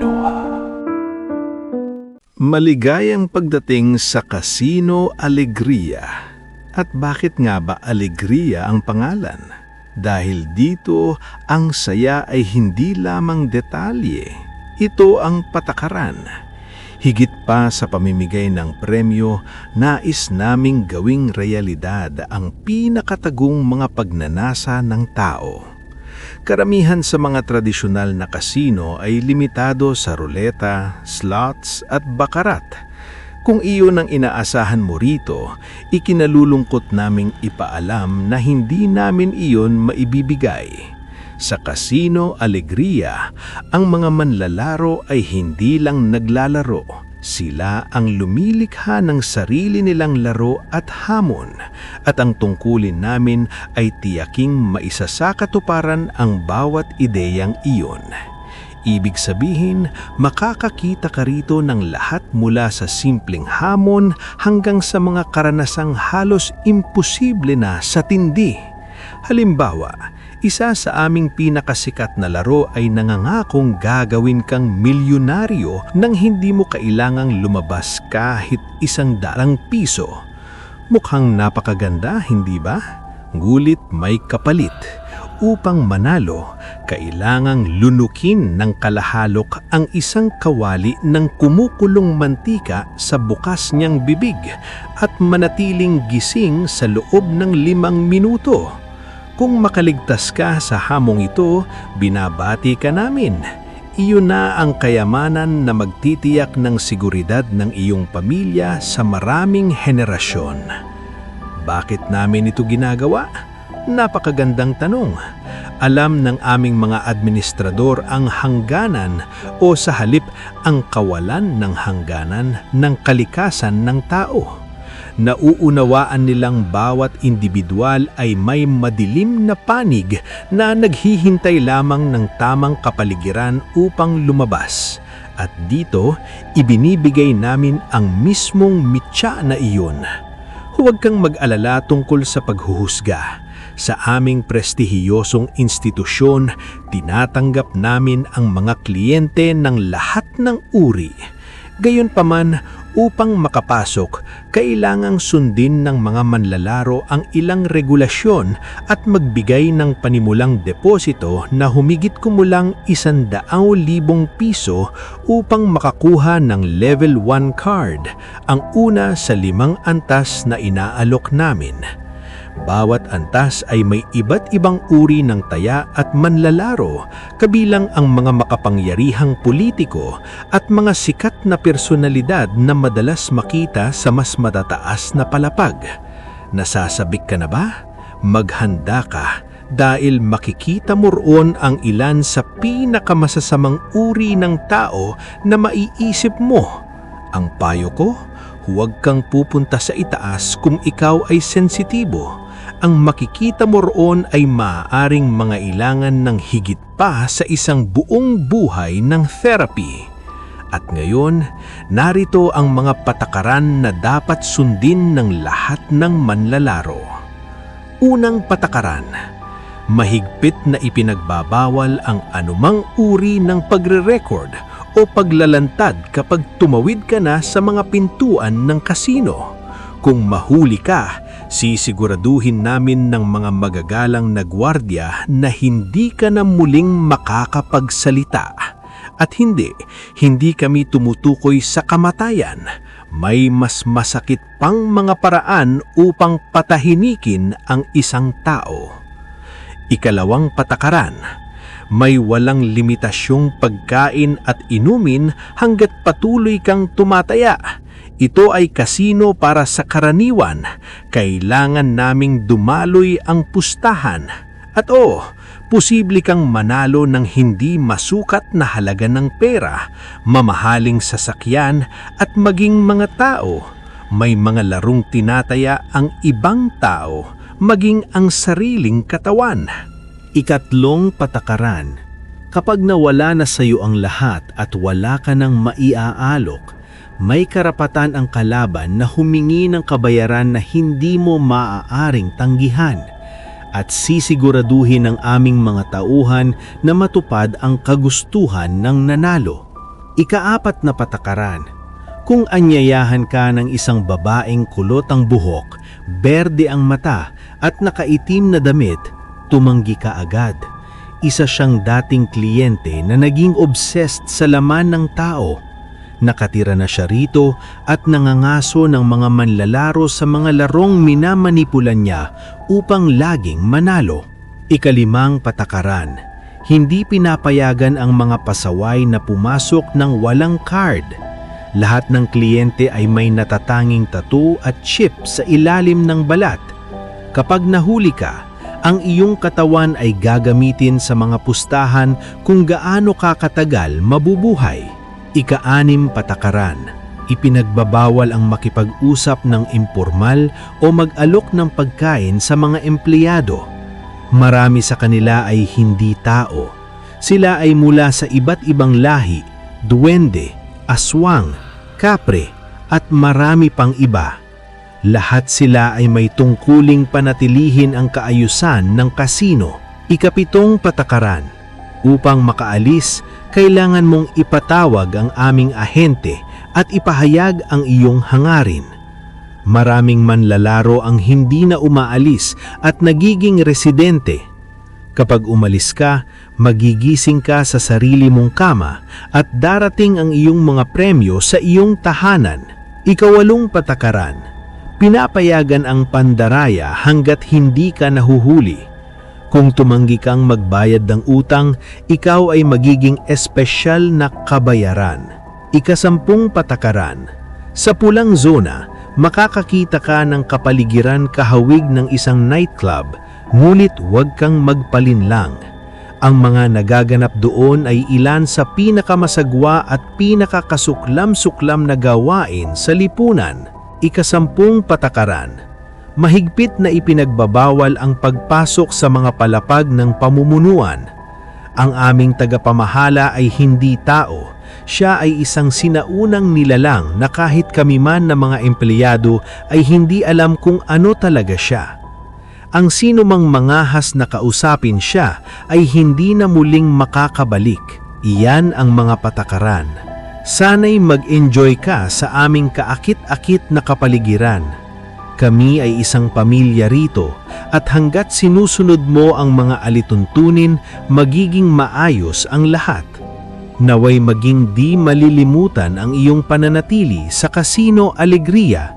Casino. Maligayang pagdating sa Casino Alegria. At bakit nga ba Alegria ang pangalan? Dahil dito, ang saya ay hindi lamang detalye. Ito ang patakaran. Higit pa sa pamimigay ng premyo, nais naming gawing realidad ang pinakatagong mga pagnanasa ng tao. Karamihan sa mga tradisyonal na kasino ay limitado sa ruleta, slots at bakarat. Kung iyon ang inaasahan mo rito, ikinalulungkot naming ipaalam na hindi namin iyon maibibigay. Sa Casino Alegria, ang mga manlalaro ay hindi lang naglalaro. Sila ang lumilikha ng sarili nilang laro at hamon, at ang tungkulin namin ay tiyaking maisasakatuparan ang bawat ideyang iyon. Ibig sabihin, makakakita ka rito ng lahat mula sa simpleng hamon hanggang sa mga karanasang halos imposible na sa tindi. Halimbawa, isa sa aming pinakasikat na laro ay nangangakong gagawin kang milyonaryo nang hindi mo kailangang lumabas kahit 100 piso. Mukhang napakaganda, hindi ba? Ngulit may kapalit. Upang manalo, kailangang lunukin ng kalahalok ang isang kawali ng kumukulong mantika sa bukas niyang bibig at manatiling gising sa loob ng 5 minuto. Kung makaligtas ka sa hamong ito, binabati ka namin. Iyon na ang kayamanan na magtitiyak ng seguridad ng iyong pamilya sa maraming henerasyon. Bakit namin ito ginagawa? Napakagandang tanong. Alam ng aming mga administrador ang hangganan o sa halip ang kawalan ng hangganan ng kalikasan ng tao. Nauunawaan nilang bawat individual ay may madilim na panig na naghihintay lamang ng tamang kapaligiran upang lumabas. At dito, ibinibigay namin ang mismong mitya na iyon. Huwag kang mag-alala tungkol sa paghuhusga. Sa aming prestihiyosong institusyon, tinatanggap namin ang mga kliyente ng lahat ng uri. Gayunpaman, upang makapasok, kailangang sundin ng mga manlalaro ang ilang regulasyon at magbigay ng panimulang deposito na humigit kumulang 100,000 piso upang makakuha ng Level 1 card, ang una sa 5 antas na inaalok namin. Bawat antas ay may iba't ibang uri ng taya at manlalaro, kabilang ang mga makapangyarihang politiko at mga sikat na personalidad na madalas makita sa mas matataas na palapag. Nasasabik ka na ba? Maghanda ka dahil makikita mo roon ang ilan sa pinakamasasamang uri ng tao na maiisip mo. Ang payo ko, huwag kang pupunta sa itaas kung ikaw ay sensitibo. Ang makikita mo roon ay maaaring mangailangan ng higit pa sa isang buong buhay ng therapy. At ngayon, narito ang mga patakaran na dapat sundin ng lahat ng manlalaro. Unang patakaran, mahigpit na ipinagbabawal ang anumang uri ng pagre-record o paglalantad kapag tumawid ka na sa mga pintuan ng kasino. Kung mahuli ka, sisiguraduhin namin ng mga magagalang na gwardiya na hindi ka na muling makakapagsalita. At hindi kami tumutukoy sa kamatayan. May mas masakit pang mga paraan upang patahimikin ang isang tao. Ikalawang patakaran, may walang limitasyong pagkain at inumin hanggat patuloy kang tumataya. Ito ay kasino para sa karaniwan. Kailangan naming dumaloy ang pustahan. At posible kang manalo ng hindi masukat na halaga ng pera, mamahaling sasakyan at maging mga tao. May mga larong tinataya ang ibang tao, maging ang sariling katawan. Ikatlong patakaran, kapag nawala na sa iyo ang lahat at wala ka nang maiaalok, may karapatan ang kalaban na humingi ng kabayaran na hindi mo maaaring tanggihan, at sisiguraduhin ng aming mga tauhan na matupad ang kagustuhan ng nanalo. Ikaapat na patakaran. Kung anyayahan ka ng isang babaeng kulot ang buhok, berde ang mata at nakaitim na damit, tumanggi ka agad. Isa siyang dating kliyente na naging obsessed sa laman ng tao. Nakatira na siya rito at nangangaso ng mga manlalaro sa mga larong minamanipulan niya upang laging manalo. Ikalimang patakaran. Hindi pinapayagan ang mga pasaway na pumasok ng walang card. Lahat ng kliyente ay may natatanging tattoo at chip sa ilalim ng balat. Kapag nahuli ka, ang iyong katawan ay gagamitin sa mga pustahan kung gaano kakatagal mabubuhay. Ika-anim patakaran. Ipinagbabawal ang makipag-usap ng impormal o mag-alok ng pagkain sa mga empleyado. Marami sa kanila ay hindi tao. Sila ay mula sa iba't ibang lahi, duwende, aswang, kapre, at marami pang iba. Lahat sila ay may tungkuling panatilihin ang kaayusan ng kasino. Ikapitong patakaran. Upang makaalis, kailangan mong ipatawag ang aming ahente at ipahayag ang iyong hangarin. Maraming manlalaro ang hindi na umaalis at nagiging residente. Kapag umalis ka, magigising ka sa sarili mong kama at darating ang iyong mga premyo sa iyong tahanan. Ikawalong patakaran. Pinapayagan ang pandaraya hanggat hindi ka nahuhuli. Kung tumanggi kang magbayad ng utang, ikaw ay magiging espesyal na kabayaran. Ikasampung patakaran. Sa pulang zona, makakakita ka ng kapaligiran kahawig ng isang nightclub, ngunit huwag kang magpalinlang. Ang mga nagaganap doon ay ilan sa pinakamasagwa at pinakakasuklam-suklam na gawain sa lipunan. Ikasampung patakaran. Mahigpit na ipinagbabawal ang pagpasok sa mga palapag ng pamumunuan. Ang aming tagapamahala ay hindi tao. Siya ay isang sinaunang nilalang na kahit kami man na mga empleyado ay hindi alam kung ano talaga siya. Ang sino mang mangahas na kausapin siya ay hindi na muling makakabalik. Iyan ang mga patakaran. Sana'y mag-enjoy ka sa aming kaakit-akit na kapaligiran. Kami ay isang pamilya rito at hanggat sinusunod mo ang mga alituntunin, magiging maayos ang lahat. Naway maging di malilimutan ang iyong pananatili sa Casino Alegria.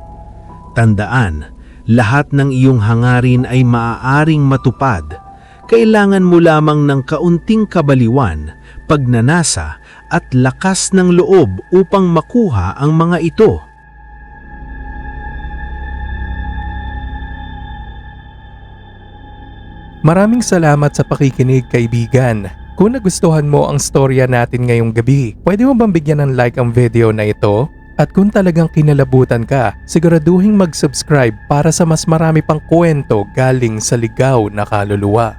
Tandaan, lahat ng iyong hangarin ay maaaring matupad. Kailangan mo lamang ng kaunting kabaliwan, pagnanasa at lakas ng loob upang makuha ang mga ito. Maraming salamat sa pakikinig, kaibigan. Kung nagustuhan mo ang storya natin ngayong gabi, pwede mo bang bigyan ng like ang video na ito? At kung talagang kinalabutan ka, siguraduhin mag-subscribe para sa mas marami pang kwento galing sa ligaw na kaluluwa.